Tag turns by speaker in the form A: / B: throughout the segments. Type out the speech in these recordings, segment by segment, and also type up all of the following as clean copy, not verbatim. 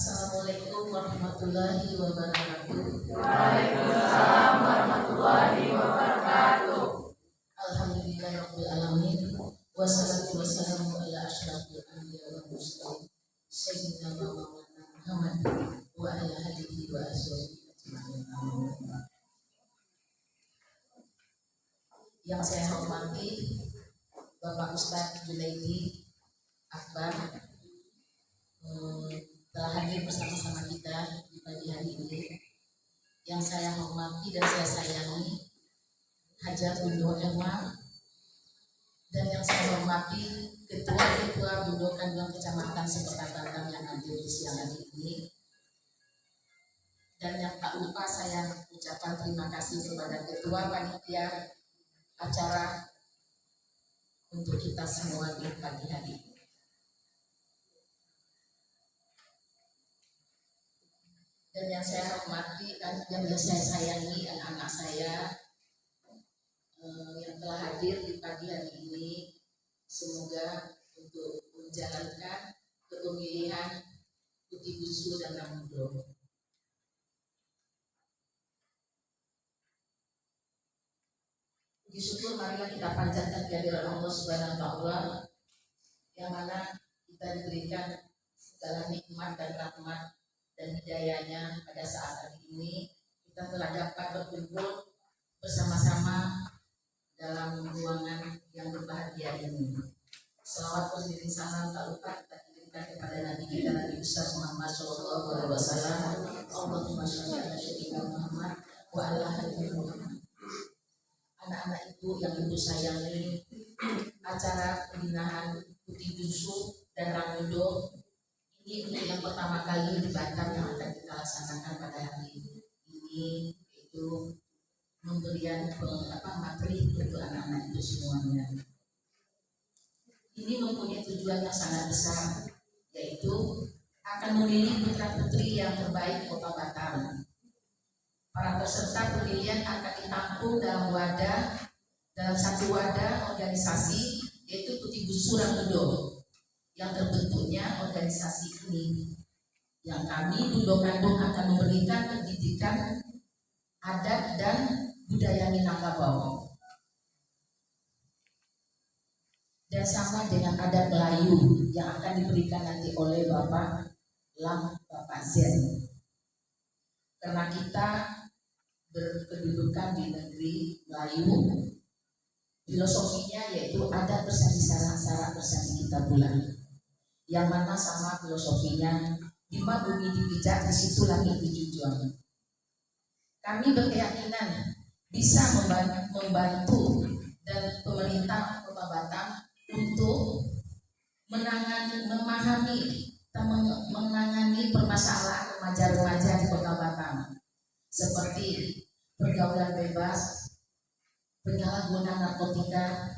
A: Assalamualaikum warahmatullahi wabarakatuh.
B: Waalaikumsalam warahmatullahi wabarakatuh.
A: Alhamdulillahirabbil alamin. Wassalatu wassalamu ala asyrafil anbiya'i wal mursalin sayyidina Muhammad wa ala alihi wa ashabihi ajma'in. Yang saya hormati Bapak Ustadz Junaidi Akbar telah hadir bersama-sama kita di pagi hari ini. Yang saya hormati dan saya sayangi Hajar Bundo Elma, dan yang saya hormati Ketua-Ketua Bundo Kandung Kecamatan Sekota Batang yang hadir di siang hari ini. Dan yang tak lupa saya ucapkan terima kasih kepada Ketua Panitia acara untuk kita semua di pagi hari ini. Dan yang saya hormati dan yang saya sayangi anak-anak saya yang telah hadir di pagi hari ini, semoga untuk menjalankan kepemilihan Putih Busu dan Ramudo. Puji syukur marilah kita panjatkan kehadiran Allah Subhanahu wa Ta'ala, yang mana kita diberikan segala nikmat dan rahmat dan hidayahnya pada saat hari ini kita telah dapat berkumpul bersama-sama dalam ruangan yang berbahagia ini. Salawat beriring salam tak lupa kita kirimkan kepada Nabi kita Nabi besar Muhammad Sallallahu Alaihi Wasallam. Allahumma sholli ala sayyidina Muhammad wa ala ali Muhammad. Anak-anak ibu yang ibu sayangi, acara pembinaan Putih Busu dan Ramudo ini untuk yang pertama kali di Batam yang akan kita laksanakan pada hari ini, yaitu pemberian materi untuk anak-anak itu semuanya. Ini mempunyai tujuan yang sangat besar, yaitu akan memilih putra-putri yang terbaik Kota Batam. Para peserta pemilihan akan ditampung dalam satu wadah organisasi, yaitu Putih Busu Ramudo, yang terbentuknya organisasi ini, yang kami Bundo Kandung akan memberikan pendidikan adat dan budaya Minangkabau, dan sama dengan adat Melayu yang akan diberikan nanti oleh Bapak Lam, Bapak Zen. Karena kita berkedudukan di negeri Melayu, filosofinya yaitu adat bersandi sarak bersandi kita bulan, yang mana sama filosofinya di mana bumi dipijak, di situ langit dijunjung. Kami berkeyakinan bisa membantu dan pemerintah Kota Batam untuk menangani permasalahan remaja-remaja di Kota Batam, seperti pergaulan bebas, penyalahgunaan narkotika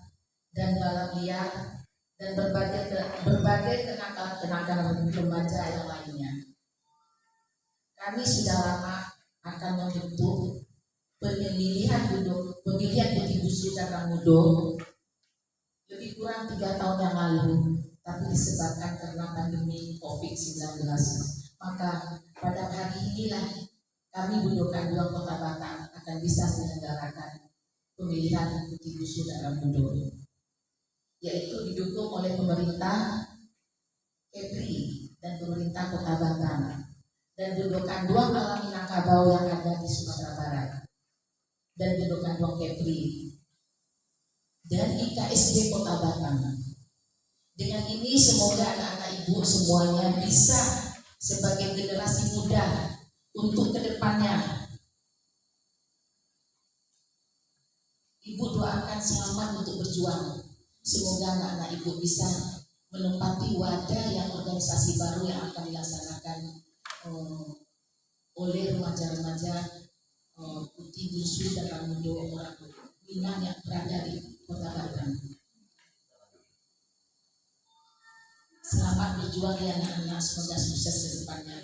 A: dan balap liar, dan berbagai kenakalan remaja yang lainnya. Kami sudah lama akan membentuk pemilihan Putih Busu dan Ramudo lebih kurang 3 tahun yang lalu, tapi disebabkan karena pandemi COVID-19. Maka pada hari inilah kami Bundo Kandung Kota Batam akan bisa menyelenggarakan pemilihan Putih Busu dan Ramudo, yaitu didukung oleh pemerintah Kepri dan pemerintah Kota Batam dan Bundo Kandung Alam Minangkabau yang ada di Sumatera Barat, dan Bundo Kandung Kepri dan IKSD Kota Batam. Dengan ini semoga anak-anak ibu semuanya bisa sebagai generasi muda untuk kedepannya. Ibu doakan selamat untuk berjuang. Semoga anak-anak ibu bisa menempati wadah yang organisasi baru yang akan dilaksanakan oleh remaja-remaja Putih Busu dan Ramudo orang Minang yang berada di Kota Batam. Selamat berjuang ya anak-anak, semoga sukses ke depannya.